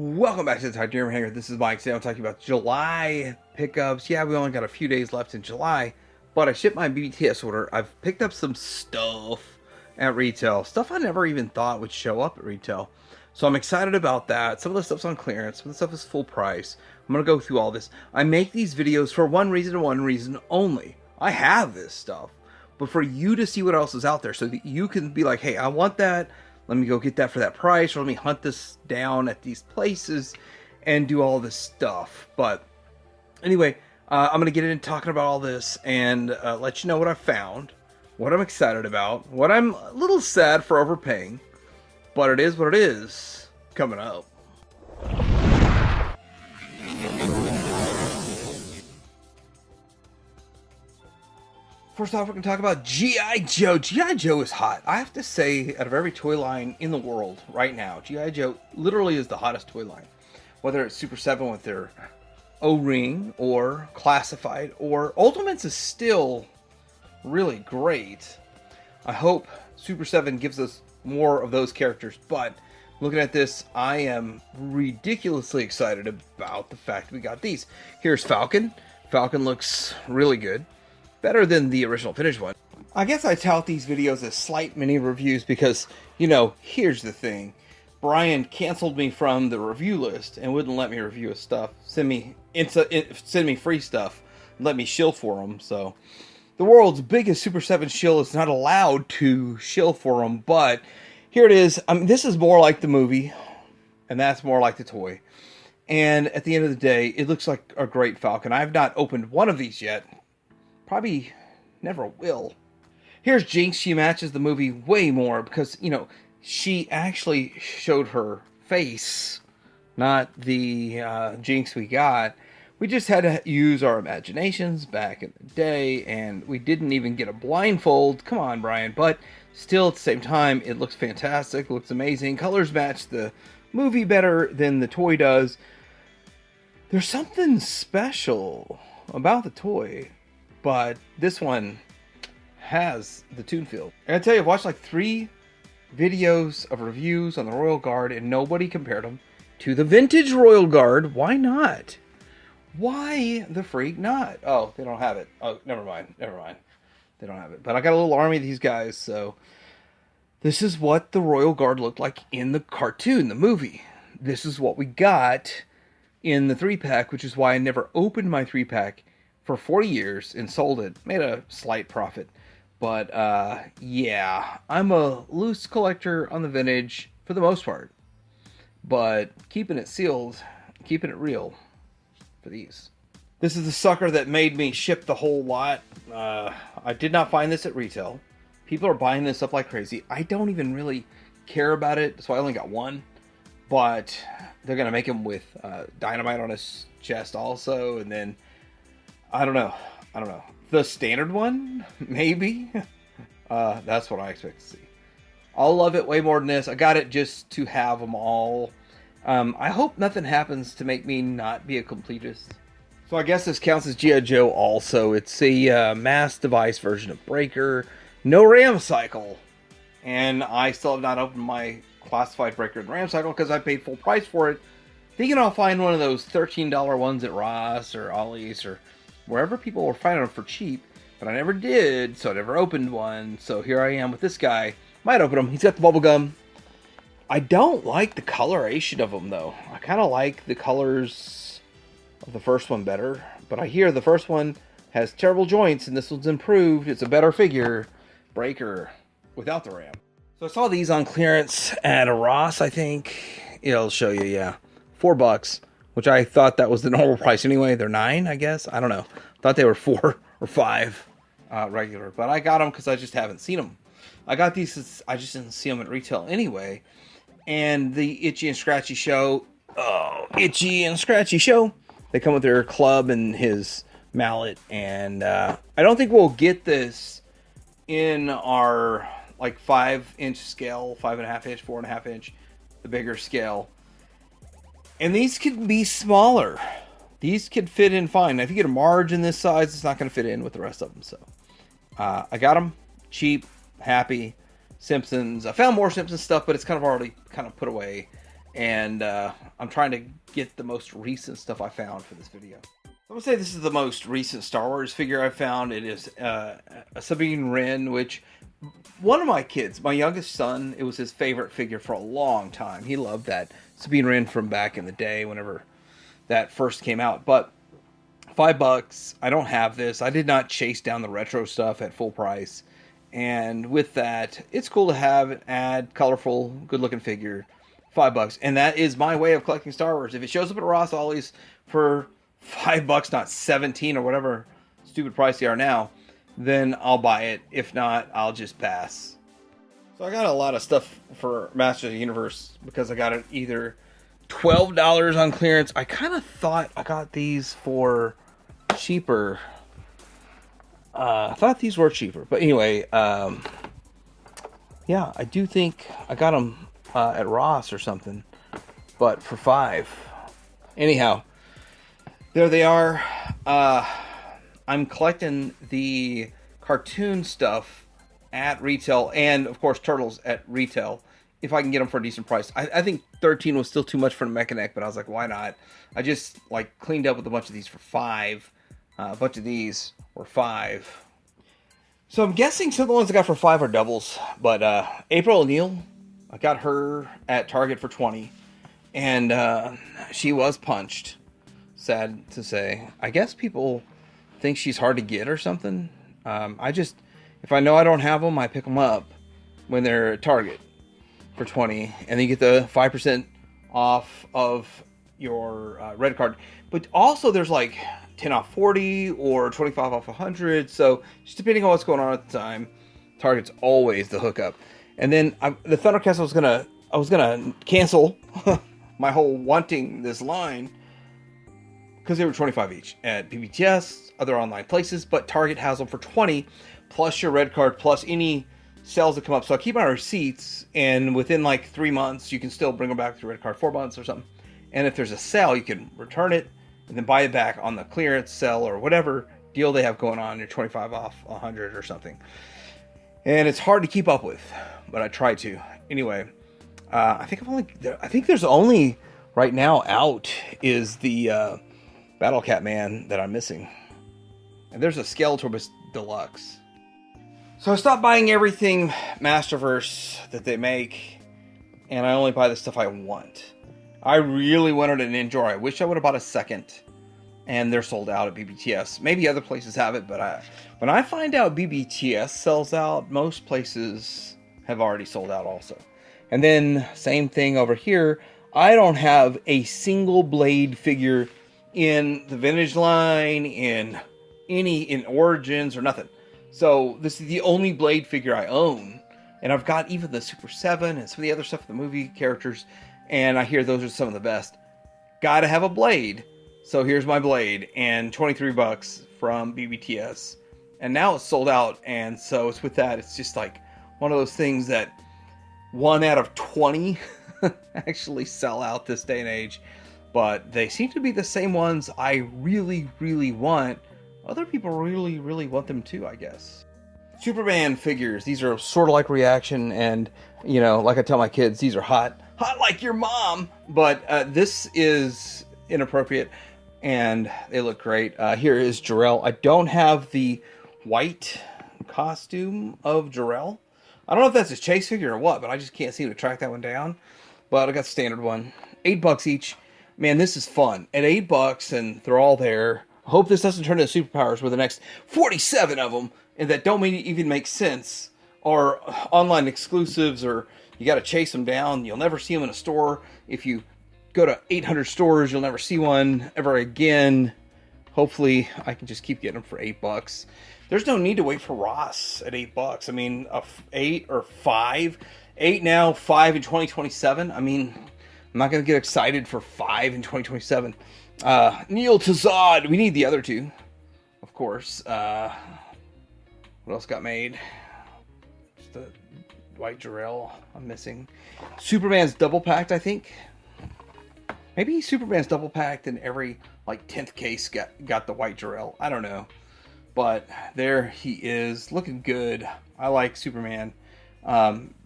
Welcome back to the Titanium Hangar. This is Mike. Today I'm talking about July pickups. Yeah, we only got a few days left in July, but I shipped my BTS order. I've picked up some stuff at retail. Stuff I never even thought would show up at retail. So I'm excited about that. Some of the stuff's on clearance. Some of the stuff is full price. I'm going to go through all this. I make these videos for one reason and one reason only. I have this stuff, but for you to see what else is out there so that you can be like, hey, I want that. Let me go get that for that price, or let me hunt this down at these places and do all this stuff. But anyway, I'm going to get into talking about all this and let you know what I found, what I'm excited about, what I'm a little sad for overpaying, but it is what it is coming up. First off, we're going to talk about G.I. Joe. G.I. Joe is hot. I have to say, out of every toy line in the world right now, G.I. Joe literally is the hottest toy line. Whether it's Super 7 with their O-Ring, or Classified, or Ultimates is still really great. I hope Super 7 gives us more of those characters, but looking at this, I am ridiculously excited about the fact we got these. Here's Falcon. Falcon looks really good. Better than the original finished one. I guess I tout these videos as slight mini reviews because, you know, here's the thing. Brian canceled me from the review list and wouldn't let me review his stuff. Send me free stuff. Let me shill for him. So the world's biggest Super 7 shill is not allowed to shill for him. But here it is. I mean, this is more like the movie. And that's more like the toy. And at the end of the day, it looks like a great Falcon. I have not opened one of these yet. Probably never will. Here's Jinx. She matches the movie way more because, you know, she actually showed her face, not the Jinx we got. We just had to use our imaginations back in the day, and we didn't even get a blindfold. Come on, Brian. But still, at the same time, it looks fantastic. It looks amazing. Colors match the movie better than the toy does. There's something special about the toy. But this one has the tune field. And I tell you, I've watched like 3 videos of reviews on the Royal Guard and nobody compared them to the vintage Royal Guard. Why not? Why the freak not? Oh, they don't have it. Oh, never mind. They don't have it. But I got a little army of these guys, so this is what the Royal Guard looked like in the cartoon, the movie. This is what we got in the 3-pack, which is why I never opened my 3-pack for 40 years and sold it. Made a slight profit. But, yeah. I'm a loose collector on the vintage for the most part. But keeping it sealed, keeping it real for these. This is the sucker that made me ship the whole lot. I did not find this at retail. People are buying this up like crazy. I don't even really care about it, so I only got one. But they're going to make him with dynamite on his chest also, and then I don't know. The standard one? Maybe? That's what I expect to see. I'll love it way more than this. I got it just to have them all. I hope nothing happens to make me not be a completist. So I guess this counts as G.I. Joe also. It's a mass device version of Breaker. No Ram Cycle. And I still have not opened my Classified Breaker and Ram Cycle because I paid full price for it. Thinking I'll find one of those $13 ones at Ross or Ollie's or wherever people were finding them for cheap, but I never did, so I never opened one. So here I am with this guy. Might open him. He's got the bubble gum. I don't like the coloration of him, though. I kind of like the colors of the first one better, but I hear the first one has terrible joints, and this one's improved. It's a better figure. Breaker without the ram. So I saw these on clearance at a Ross, I think. It'll show you, yeah. $4. Which I thought that was the normal price anyway. They're $9, I guess. I don't know. Thought they were $4 or $5 regular. But I got them because I just haven't seen them. I got these since I just didn't see them at retail anyway. And the Itchy and Scratchy Show. Oh, Itchy and Scratchy Show. They come with their club and his mallet. And I don't think we'll get this in our like 5-inch scale. 5.5 inch, 4.5 inch. The bigger scale. And these could be smaller. These could fit in fine. Now, if you get a margin this size, it's not going to fit in with the rest of them. So, I got them. Cheap. Happy. Simpsons. I found more Simpsons stuff, but it's kind of already put away. and I'm trying to get the most recent stuff I found for this video. I'm gonna say this is the most recent Star Wars figure I found. It is a Sabine Wren, which one of my kids, my youngest son, it was his favorite figure for a long time. He loved that Sabine Wren from back in the day, whenever that first came out. But $5, I don't have this. I did not chase down the retro stuff at full price. And with that, it's cool to have an add colorful, good-looking figure. $5, and that is my way of collecting Star Wars. If it shows up at Ross Ollie's for $5, not 17 or whatever stupid price they are now, then I'll buy it. If not, I'll just pass. So I got a lot of stuff for Masters of the Universe because I got it either $12 on clearance. I kind of thought I got these for cheaper. I thought these were cheaper, but anyway, yeah, I do think I got them at Ross or something, but for $5. Anyhow, there they are. I'm collecting the cartoon stuff at retail, and of course Turtles at retail, if I can get them for a decent price. I think 13 was still too much for the Mechanic, but I was like, why not? I just like cleaned up with a bunch of these for $5. A bunch of these were $5. So I'm guessing some of the ones I got for $5 are doubles, but April O'Neil, I got her at Target for $20, and she was punched. Sad to say. I guess people think she's hard to get or something. If I know I don't have them, I pick them up when they're at Target for $20, and then you get the 5% off of your red card. But also there's like 10 off 40 or 25 off 100. So just depending on what's going on at the time, Target's always the hookup. And then the Thundercats, I was gonna cancel my whole wanting this line because they were 25 each at BBTS, other online places, but Target has them for 20 plus your red card plus any sales that come up. So I keep my receipts, and within like 3 months, you can still bring them back with your red card, 4 months or something. And if there's a sale, you can return it and then buy it back on the clearance sale or whatever deal they have going on. You're 25 off 100 or something. And it's hard to keep up with, but I try to. Anyway, I think there's only right now out is the Battle Cat Man that I'm missing. And there's a Skeletor Deluxe. So I stopped buying everything Masterverse that they make, and I only buy the stuff I want. I really wanted an Ninja. I wish I would have bought a second, and they're sold out at BBTS. Maybe other places have it, but when I find out BBTS sells out, most places have already sold out also. And then same thing over here. I don't have a single Blade figure in the vintage line, in Origins or nothing. So this is the only Blade figure I own, and I've got even the Super 7 and some of the other stuff, the movie characters, and I hear those are some of the best. Gotta have a Blade. So here's my Blade, and $23 from BBTS. And now it's sold out, and so it's with that, it's just like one of those things that 1 out of 20 actually sell out this day and age. But they seem to be the same ones I really, really want. Other people really, really want them too, I guess. Superman figures. These are sort of like Reaction, and, you know, like I tell my kids, these are hot. Hot like your mom! But this is inappropriate, and they look great. Here is Jor-El. I don't have the white costume of Jor-El. I don't know if that's his chase figure or what, but I just can't seem to track that one down. But I got the standard one. $8 each. Man, this is fun. At $8, and they're all there. I hope this doesn't turn into Superpowers with the next 47 of them, and that don't even make sense, or online exclusives, or you got to chase them down. You'll never see them in a store. If you go to 800 stores, you'll never see one ever again. Hopefully, I can just keep getting them for $8. There's no need to wait for Ross at $8. I mean, 8 or 5. 8 now, 5 in 2027. I mean, I'm not going to get excited for 5 in 2027. Neil Tazad. We need the other two, of course. What else got made? Just the White Jor-El I'm missing. Superman's double packed, I think. Maybe Superman's double packed and every like 10th case got the White Jor-El. I don't know. But there he is, looking good. I like Superman.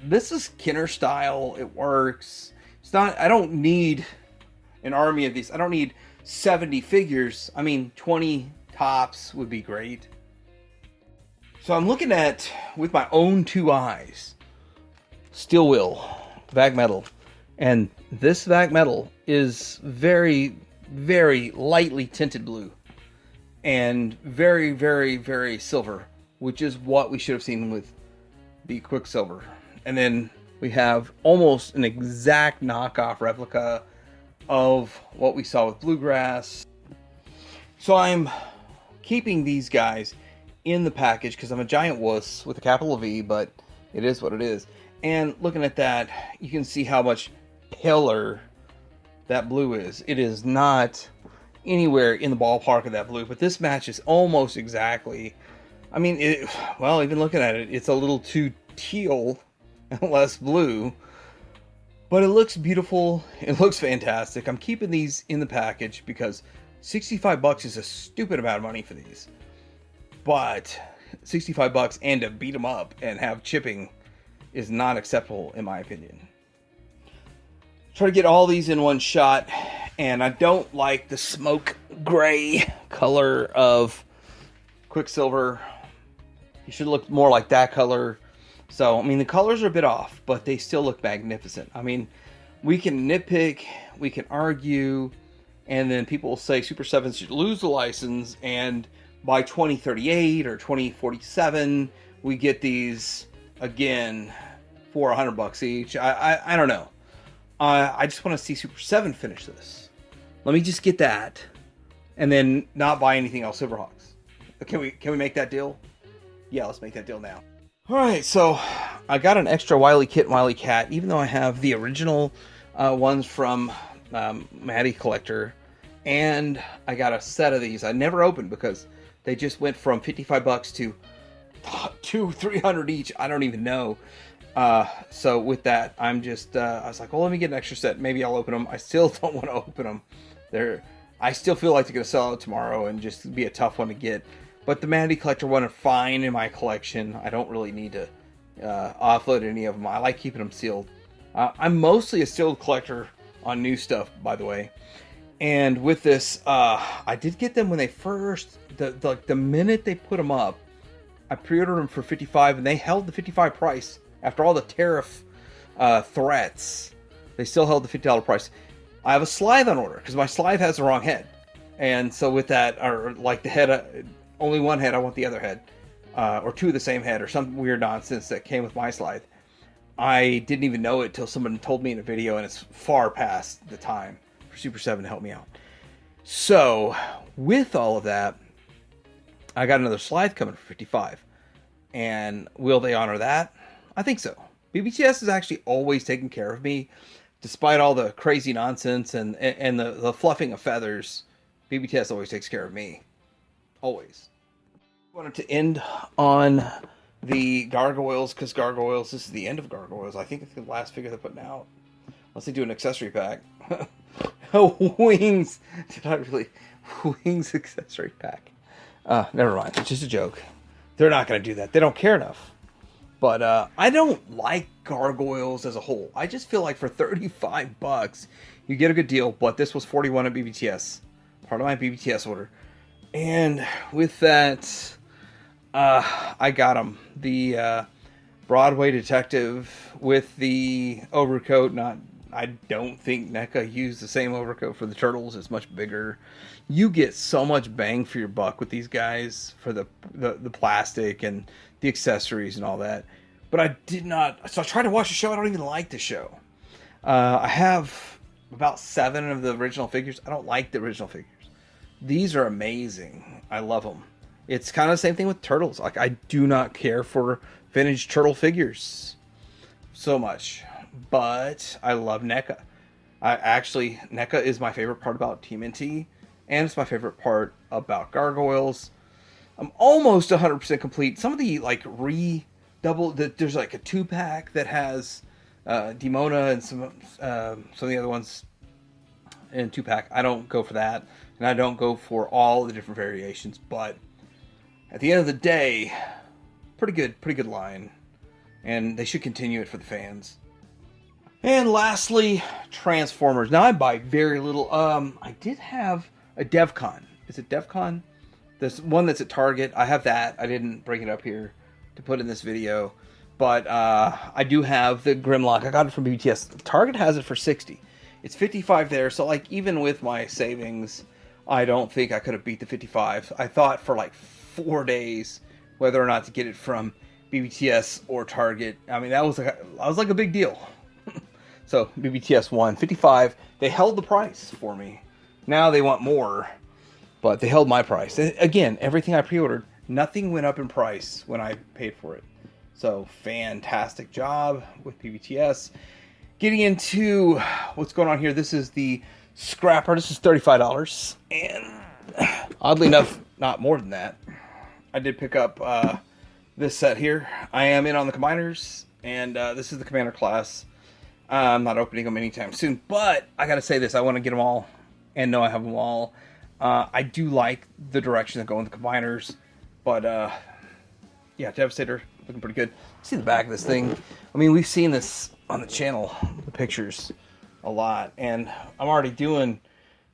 This is Kenner style. It works. It's not, I don't need an army of these. I don't need 70 figures. I mean, 20 tops would be great. So I'm looking at, with my own two eyes, Steel Wheel, Vag Metal. And this Vag Metal is very, very lightly tinted blue. And very, very, very silver, which is what we should have seen with the Quicksilver. And then we have almost an exact knockoff replica of what we saw with Bluegrass. So I'm keeping these guys in the package because I'm a giant wuss with a capital V, but it is what it is. And looking at that, you can see how much paler that blue is. It is not anywhere in the ballpark of that blue, but this matches almost exactly. I mean, well, even looking at it, it's a little too teal and less blue, but it looks beautiful. It looks fantastic. I'm keeping these in the package because $65 is a stupid amount of money for these, but $65 and to beat them up and have chipping is not acceptable in my opinion. Try to get all these in one shot, and I don't like the smoke gray color of Quicksilver. He should look more like that color. So, I mean, the colors are a bit off, but they still look magnificent. I mean, we can nitpick, we can argue, and then people will say Super 7 should lose the license, and by 2038 or 2047, we get these again for $100 each. I don't know. I just want to see Super 7 finish this. Let me just get that, and then not buy anything else Silverhawks. Can we make that deal? Yeah, let's make that deal now. All right, so I got an extra Wily Kit and Wily Cat, even though I have the original ones from Matty Collector, and I got a set of these I never opened because they just went from $55 to $200-$300 each. I don't even know. So with that, I'm just, I was like, well, let me get an extra set. Maybe I'll open them. I still don't want to open them. I still feel like they're going to sell out tomorrow and just be a tough one to get. But the Matty Collector one are fine in my collection. I don't really need to offload any of them. I like keeping them sealed. I'm mostly a sealed collector on new stuff, by the way. And with this, I did get them when they first, the minute they put them up, I pre-ordered them for $55, and they held the $55 price. After all the tariff threats, they still held the $50 price. I have a Slithe on order because my Slithe has the wrong head. And so with that, or like the head, only one head, I want the other head. Or two of the same head, or some weird nonsense that came with my Slithe. I didn't even know it till someone told me in a video, and it's far past the time for Super 7 to help me out. So, with all of that, I got another Slithe coming for $55. And will they honor that? I think so. BBTS has actually always taken care of me, despite all the crazy nonsense and the fluffing of feathers. BBTS always takes care of me. Always. I wanted to end on the Gargoyles, because Gargoyles, this is the end of Gargoyles. I think it's the last figure they're putting out. Unless they do an accessory pack. Oh, Wings! Did I really? Wings accessory pack. Never mind. It's just a joke. They're not going to do that. They don't care enough. But I don't like Gargoyles as a whole. I just feel like for $35, you get a good deal. But this was $41 at BBTS. Part of my BBTS order. And with that, I got them. The Broadway Detective with the overcoat. I don't think NECA used the same overcoat for the Turtles. It's much bigger. You get so much bang for your buck with these guys for the plastic and the accessories and all that. But I did not. So I tried to watch the show. I don't even like the show. I have about 7 of the original figures. I don't like the original figures. These are amazing. I love them. It's kind of the same thing with Turtles. Like, I do not care for vintage Turtle figures so much. But I love NECA. NECA is my favorite part about TMNT. And it's my favorite part about Gargoyles. I'm almost 100% complete. Some of the, like, there's like a 2-pack that has Demona and some of the other ones in 2-pack. I don't go for that. And I don't go for all the different variations. But at the end of the day, pretty good line. And they should continue it for the fans. And lastly, Transformers. Now I buy very little. I did have a DevCon. Is it DevCon? There's one that's at Target. I have that. I didn't bring it up here to put in this video. But I do have the Grimlock. I got it from BBTS. Target has it for $60. It's $55 there. So like even with my savings, I don't think I could have beat the $55. I thought for like 4 days whether or not to get it from BBTS or Target. I mean, that was like a big deal. So BBTS won $55. They held the price for me. Now they want more, but they held my price. And again, everything I pre-ordered, nothing went up in price when I paid for it. So fantastic job with BBTS. Getting into what's going on here. This is the Scrapper. This is $35, and oddly enough, not more than that. I did pick up this set here. I am in on the Combiners, and this is the Commander class. I'm not opening them anytime soon, but I gotta say this, I want to get them all, and know I have them all. I do like the direction that go in the Combiners, but yeah, Devastator, looking pretty good. See the back of this thing. I mean, we've seen this on the channel, the pictures, a lot, and I'm already doing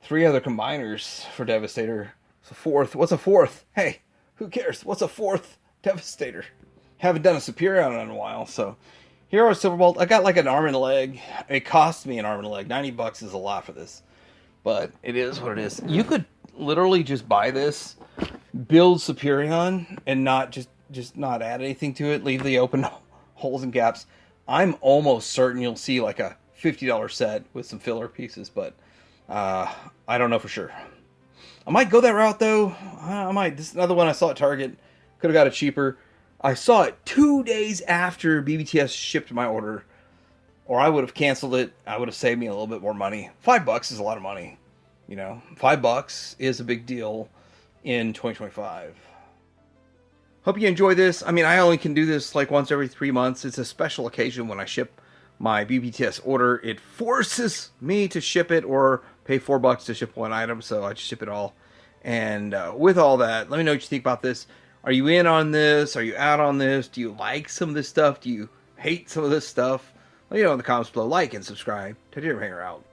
3 other Combiners for Devastator. It's a 4th. What's a 4th? Hey, who cares? What's a 4th Devastator? Haven't done a Superior in a while, so... Hero Silverbolt, I got like an arm and a leg. It cost me an arm and a leg. $90 is a lot for this. But it is what it is. You could literally just buy this, build Superion, and not just not add anything to it. Leave the open holes and gaps. I'm almost certain you'll see like a $50 set with some filler pieces, but I don't know for sure. I might go that route though. I might. This is another one I saw at Target. Could have got it cheaper. I saw it 2 days after BBTS shipped my order, or I would have canceled it. I would have saved me a little bit more money. $5 is a lot of money, you know. $5 is a big deal in 2025. Hope you enjoy this. I mean, I only can do this like once every 3 months. It's a special occasion when I ship my BBTS order. It forces me to ship it or pay $4 to ship one item, so I just ship it all. And with all that, let me know what you think about this. Are you in on this? Are you out on this? Do you like some of this stuff? Do you hate some of this stuff? Let me know in the comments below. Like and subscribe. Take care. Hanger out.